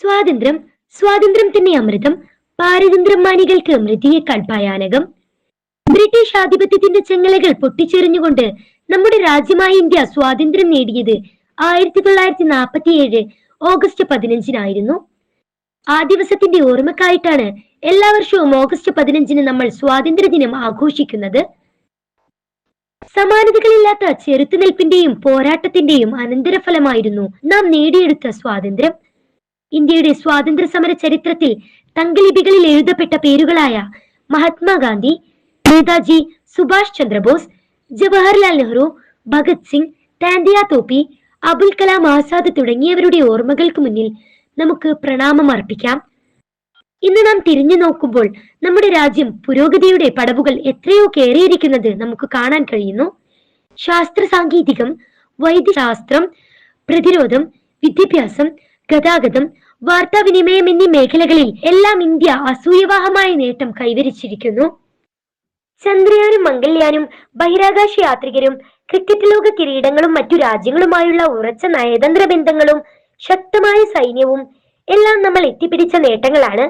സ്വാതന്ത്ര്യം, സ്വാതന്ത്ര്യം തന്നെ അമൃതം, പാരതന്ത്ര്യം മാനികൾക്ക് മൃതിയേക്കാൾ ഭയാനകം. ബ്രിട്ടീഷ് ആധിപത്യത്തിന്റെ ചെങ്ങലകൾ പൊട്ടിച്ചെറിഞ്ഞുകൊണ്ട് നമ്മുടെ രാജ്യമായ ഇന്ത്യ സ്വാതന്ത്ര്യം നേടിയത് 1947 ഓഗസ്റ്റ് 15-നായിരുന്നു. ആ ദിവസത്തിന്റെ ഓർമ്മക്കായിട്ടാണ് എല്ലാ വർഷവും ഓഗസ്റ്റ് 15-ന് നമ്മൾ സ്വാതന്ത്ര്യദിനം ആഘോഷിക്കുന്നത്. സമാനതകളില്ലാത്ത ചെറുത്തുനിൽപ്പിന്റെയും പോരാട്ടത്തിന്റെയും അനന്തരഫലമായിരുന്നു നാം നേടിയെടുത്ത സ്വാതന്ത്ര്യം. ഇന്ത്യയുടെ സ്വാതന്ത്ര്യ സമര ചരിത്രത്തിൽ തങ്കലിപികളിൽ എഴുതപ്പെട്ട പേരുകളായ മഹാത്മാഗാന്ധി, നേതാജി സുഭാഷ് ചന്ദ്രബോസ്, ജവഹർലാൽ നെഹ്റു, ഭഗത് സിംഗ്, താന്തിയ തോപ്പി, അബുൽ കലാം ആസാദ് തുടങ്ങിയവരുടെ ഓർമ്മകൾക്ക് മുന്നിൽ നമുക്ക് പ്രണാമം അർപ്പിക്കാം. ഇന്ന് നാം തിരിഞ്ഞു നോക്കുമ്പോൾ നമ്മുടെ രാജ്യം പുരോഗതിയുടെ പടവുകൾ എത്രയോ കയറിയിരിക്കുന്നത് നമുക്ക് കാണാൻ കഴിയുന്നു. ശാസ്ത്ര സാങ്കേതികം, വൈദ്യശാസ്ത്രം, പ്രതിരോധം, വിദ്യാഭ്യാസം, ഗതാഗതം, വാർത്താവിനിമയം എന്നീ മേഖലകളിൽ എല്ലാം ഇന്ത്യ അസൂയവാഹമായ നേട്ടം കൈവരിച്ചിരിക്കുന്നു. ചന്ദ്രയാനും മംഗൾയാനും, ബഹിരാകാശ യാത്രികരും, ക്രിക്കറ്റ് ലോക കിരീടങ്ങളും മറ്റു രാജ്യങ്ങളുമായുള്ള ഉറച്ച നയതന്ത്ര ബന്ധങ്ങളും ശക്തമായ സൈന്യവും എല്ലാം നമ്മൾ എത്തിപ്പിടിച്ച നേട്ടങ്ങളാണ്.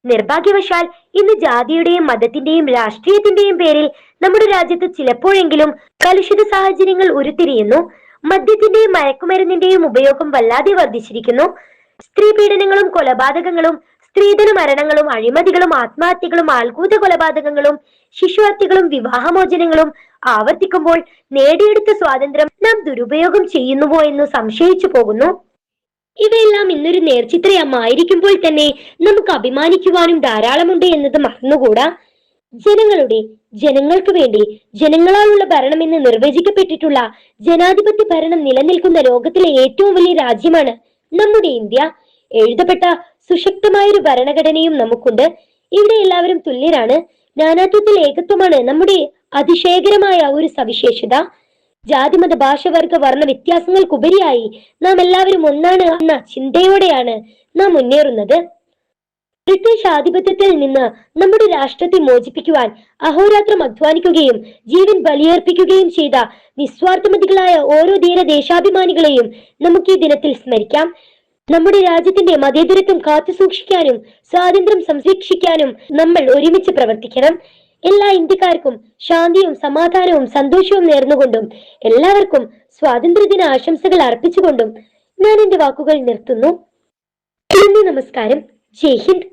നിർഭാഗ്യവശാൽ ഇന്ന് ജാതിയുടെയും മതത്തിന്റെയും രാഷ്ട്രീയത്തിന്റെയും പേരിൽ നമ്മുടെ രാജ്യത്ത് ചിലപ്പോഴെങ്കിലും കലുഷിത സാഹചര്യങ്ങൾ ഉരുത്തിരിയുന്നു. മദ്യത്തിന്റെയും മയക്കുമരുന്നിന്റെയും ഉപയോഗം വല്ലാതെ വർദ്ധിച്ചിരിക്കുന്നു. സ്ത്രീ പീഡനങ്ങളും കൊലപാതകങ്ങളും, സ്ത്രീധന മരണങ്ങളും, അഴിമതികളും, ആത്മഹത്യകളും, ആൾക്കൂട്ട കൊലപാതകങ്ങളും, ശിശുഹത്യകളും, വിവാഹമോചനങ്ങളും ആവർത്തിക്കുമ്പോൾ നേടിയെടുത്ത സ്വാതന്ത്ര്യം നാം ദുരുപയോഗം ചെയ്യുന്നുവോ എന്ന് സംശയിച്ചു പോകുന്നു. ഇവയെല്ലാം ഇന്നൊരു നേർചിത്രമായിരിക്കുമ്പോൾ തന്നെ നമുക്ക് അഭിമാനിക്കുവാനും ധാരാളമുണ്ട് എന്നത് മറന്നുകൂടാ. ജനങ്ങൾക്ക് വേണ്ടി ജനങ്ങളാലുള്ള ഭരണം എന്ന് നിർവചിക്കപ്പെട്ടിട്ടുള്ള ജനാധിപത്യ ഭരണം നിലനിൽക്കുന്ന ലോകത്തിലെ ഏറ്റവും വലിയ രാജ്യമാണ് നമ്മുടെ ഇന്ത്യ. എഴുതപ്പെട്ട സുശക്തമായൊരു ഭരണഘടനയും നമുക്കുണ്ട്. ഇവിടെ എല്ലാവരും തുല്യരാണ്. നാനാത്വത്തിൽ ഏകത്വമാണ് നമ്മുടെ അതിശയകരമായ ഒരു സവിശേഷത. ജാതിമത ഭാഷ വർഗ വർണ്ണ വ്യത്യാസങ്ങൾക്കുപരിയായി നാം എല്ലാവരും ഒന്നാണ് എന്ന ചിന്തയോടെയാണ് നാം മുന്നേറുന്നത്. ബ്രിട്ടീഷ് ആധിപത്യത്തിൽ നിന്ന് നമ്മുടെ രാഷ്ട്രത്തെ മോചിപ്പിക്കുവാൻ അഹോരാത്രം അധ്വാനിക്കുകയും ജീവൻ ബലിയർപ്പിക്കുകയും ചെയ്ത നിസ്വാർത്ഥമതികളായ ഓരോ ധീര ദേശാഭിമാനികളെയും നമുക്ക് ഈ ദിനത്തിൽ സ്മരിക്കാം. നമ്മുടെ രാജ്യത്തിന്റെ മതേതരത്വം കാത്തു സൂക്ഷിക്കാനും സ്വാതന്ത്ര്യം സംരക്ഷിക്കാനും നമ്മൾ ഒരുമിച്ച് പ്രവർത്തിക്കണം. എല്ലാ ഇന്ത്യക്കാർക്കും ശാന്തിയും സമാധാനവും സന്തോഷവും നേർന്നുകൊണ്ടും എല്ലാവർക്കും സ്വാതന്ത്ര്യദിന ആശംസകൾ അർപ്പിച്ചുകൊണ്ടും ഞാൻ എന്റെ വാക്കുകൾ നിർത്തുന്നു. നന്ദി, നമസ്കാരം. ജയ് ഹിന്ദ്.